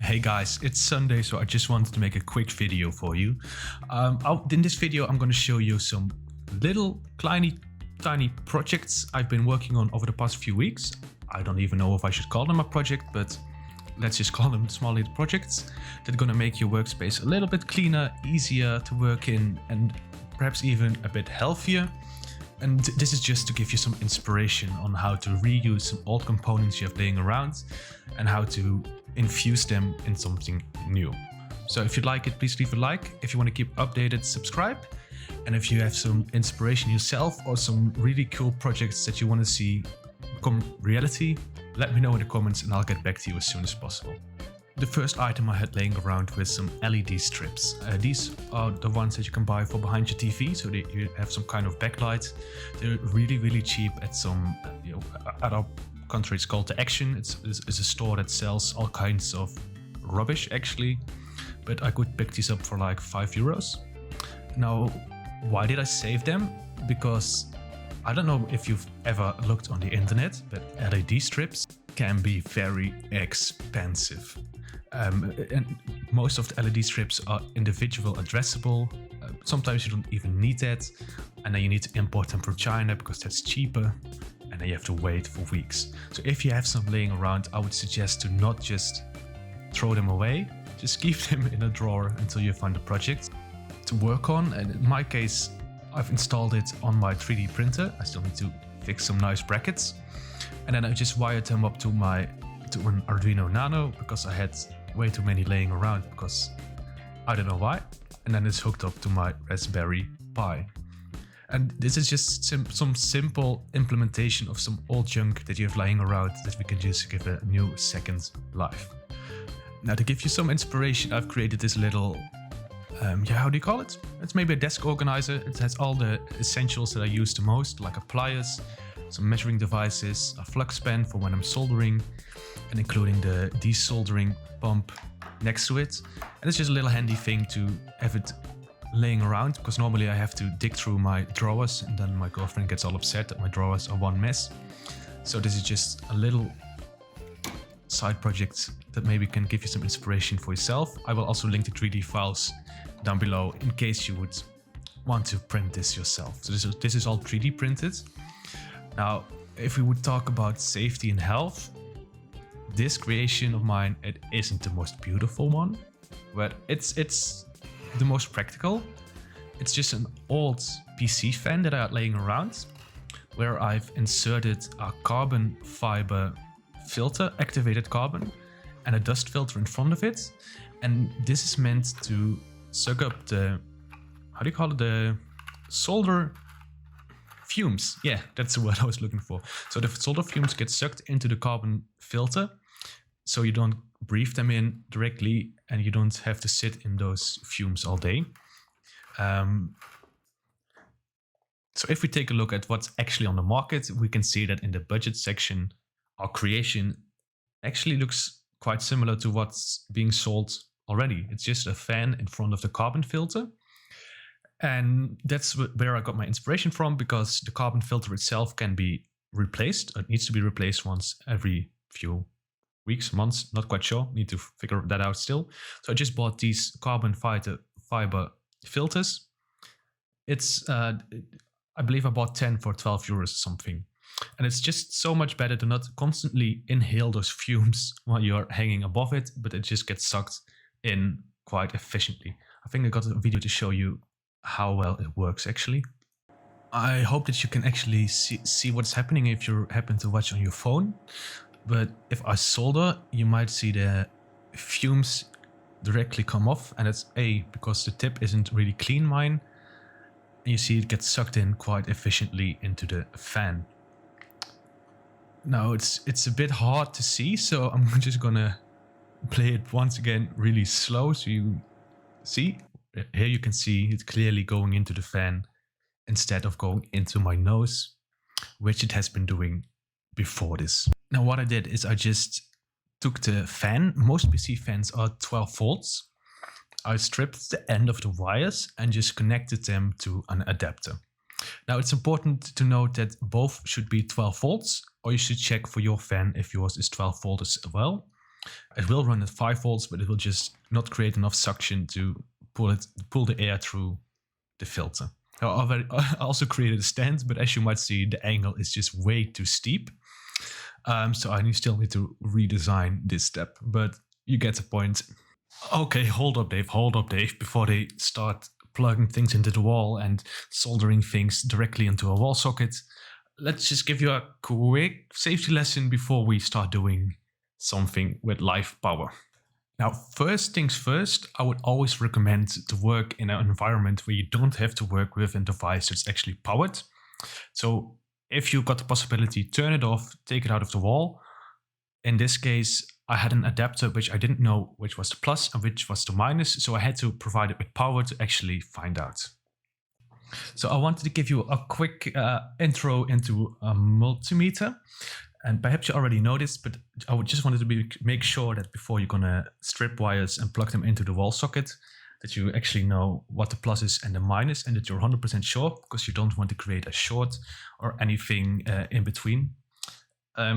Hey guys, it's Sunday, so I just wanted to make a quick video for you. In this video, I'm going to show you some little tiny projects I've been working on over the past few weeks. I don't even know if I should call them a project, but let's just call them small little projects that are going to make your workspace a little bit cleaner, easier to work in, and perhaps even a bit healthier. And this is just to give you some inspiration on how to reuse some old components you have laying around and how to infuse them in something new. So if you like it, please leave a like. If you want to keep updated, subscribe. And if you have some inspiration yourself or some really cool projects that you want to see become reality, let me know in the comments and I'll get back to you as soon as possible. The first item I had laying around was some LED strips. These are the ones that you can buy for behind your TV, so that you have some kind of backlight. They're really cheap at some, at our country it's called The Action. It's a store that sells all kinds of rubbish actually, but I could pick these up for like €5. Now, why did I save them? Because I don't know if you've ever looked on the internet, but LED strips can be very expensive. And most of the LED strips are individual addressable. Sometimes you don't even need that, and then you need to import them from China because that's cheaper, and then you have to wait for weeks. So if you have some laying around, I would suggest to not just throw them away, just keep them in a drawer until you find a project to work on. And in my case, I've installed it on my 3D printer. I still need to fix some nice brackets, and then I just wired them up to an Arduino Nano because I had way too many laying around, because I don't know why. And then it's hooked up to my Raspberry Pi. And this is just some simple implementation of some old junk that you have lying around that we can just give a new second life. Now, to give you some inspiration, I've created this little, how do you call it? It's maybe a desk organizer. It has all the essentials that I use the most, like a pliers, some measuring devices, a flux pen for when I'm soldering, and including the desoldering pump next to it. And it's just a little handy thing to have it laying around, because normally I have to dig through my drawers and then my girlfriend gets all upset that my drawers are one mess. So this is just a little side project that maybe can give you some inspiration for yourself. I will also link the 3D files down below in case you would want to print this yourself. So this is all 3D printed. Now, if we would talk about safety and health, this creation of mine, it isn't the most beautiful one, but it's the most practical. It's just an old PC fan that I had laying around, where I've inserted a carbon fiber filter, activated carbon, and a dust filter in front of it. And this is meant to suck up the, how do you call it, the solder fumes. Yeah, that's the word I was looking for. So the solder fumes get sucked into the carbon filter, so you don't breathe them in directly and you don't have to sit in those fumes all day. So if we take a look at what's actually on the market, we can see that in the budget section, our creation actually looks quite similar to what's being sold already. It's just a fan in front of the carbon filter. And that's where I got my inspiration from, because the carbon filter itself can be replaced. It needs to be replaced once every few weeks, months, not quite sure. Need to figure that out still. So I just bought these carbon fiber filters. It's, I believe I bought 10 for €12 or something. And it's just so much better to not constantly inhale those fumes while you're hanging above it, but it just gets sucked in quite efficiently. I think I got a video to show you how well it works actually. I hope that you can actually see what's happening if you happen to watch on your phone. But if I solder, you might see the fumes directly come off, and it's because the tip isn't really clean, mine. And you see it gets sucked in quite efficiently into the fan. Now it's a bit hard to see, so I'm just gonna play it once again really slow so you see. Here you can see it clearly going into the fan instead of going into my nose, which it has been doing before this. Now what I did is I just took the fan. Most PC fans are 12 volts. I stripped the end of the wires and just connected them to an adapter. Now it's important to note that both should be 12 volts, or you should check for your fan if yours is 12 volts as well. It will run at 5 volts, but it will just not create enough suction to pull the air through the filter. I also created a stand, but as you might see, the angle is just way too steep. So I still need to redesign this step, but you get the point. Okay, hold up, Dave, before they start plugging things into the wall and soldering things directly into a wall socket. Let's just give you a quick safety lesson before we start doing something with live power. Now, first things first, I would always recommend to work in an environment where you don't have to work with a device that's actually powered. So if you've got the possibility, turn it off, take it out of the wall. In this case, I had an adapter which I didn't know which was the plus and which was the minus, so I had to provide it with power to actually find out. So I wanted to give you a quick intro into a multimeter. And perhaps you already know this, but I just wanted to make sure that before you're gonna strip wires and plug them into the wall socket, that you actually know what the plus is and the minus, and that you're 100% sure, because you don't want to create a short or anything in between.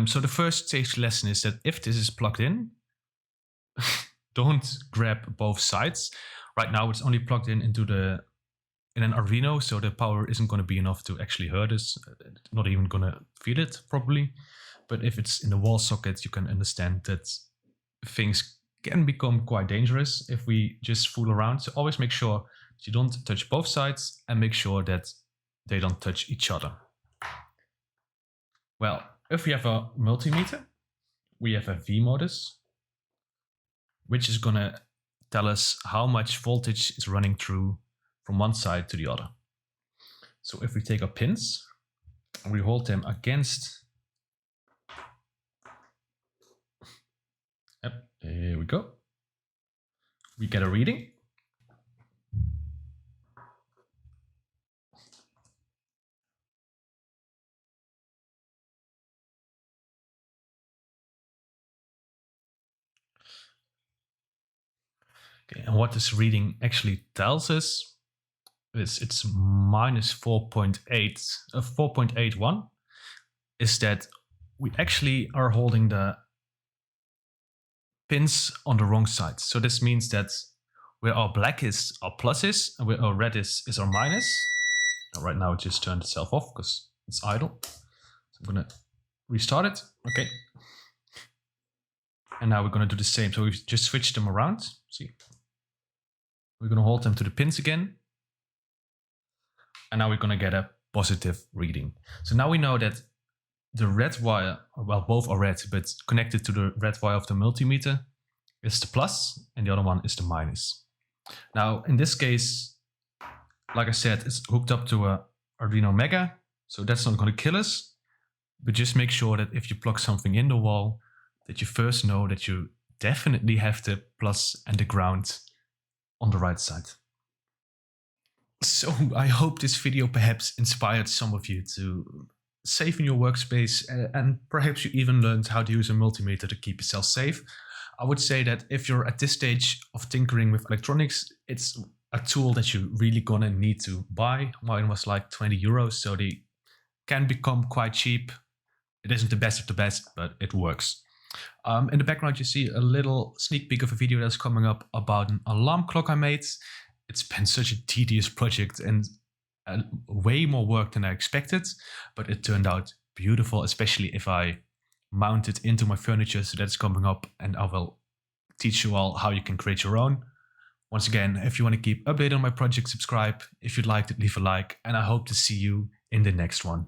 So the first safety lesson is that if this is plugged in, don't grab both sides. Right now it's only plugged in in an Arduino, so the power isn't going to be enough to actually hear this. It's not even going to feel it probably. But if it's in the wall socket, you can understand that things can become quite dangerous if we just fool around. So always make sure that you don't touch both sides and make sure that they don't touch each other. Well, if we have a multimeter, we have a V modus, which is going to tell us how much voltage is running through from one side to the other. So if we take our pins and we hold them against, yep, here we go, we get a reading. Okay, and what this reading actually tells us is it's minus 4.81, is that we actually are holding the pins on the wrong side. So this means that where our black is our plus is, and where our red is our minus. Now, right now it just turned itself off because it's idle. So I'm gonna restart it. Okay. And now we're gonna do the same. So we've just switched them around. See, we're gonna hold them to the pins again. And now we're gonna get a positive reading. So now we know that the red wire, well, both are red, but connected to the red wire of the multimeter is the plus and the other one is the minus. Now, in this case, like I said, it's hooked up to a Arduino Mega, so that's not going to kill us, but just make sure that if you plug something in the wall, that you first know that you definitely have the plus and the ground on the right side. So I hope this video perhaps inspired some of you to save in your workspace, and perhaps you even learned how to use a multimeter to keep yourself safe. I would say that if you're at this stage of tinkering with electronics, it's a tool that you're really gonna need to buy. Mine was like 20 euros, so they can become quite cheap. It isn't the best of the best, but it works. In the background, you see a little sneak peek of a video that's coming up about an alarm clock I made. It's been such a tedious project and way more work than I expected, but it turned out beautiful, especially if I mount it into my furniture. So that's coming up, and I will teach you all how you can create your own. Once again, if you want to keep updated on my project, subscribe. If you'd like to, leave a like, and I hope to see you in the next one.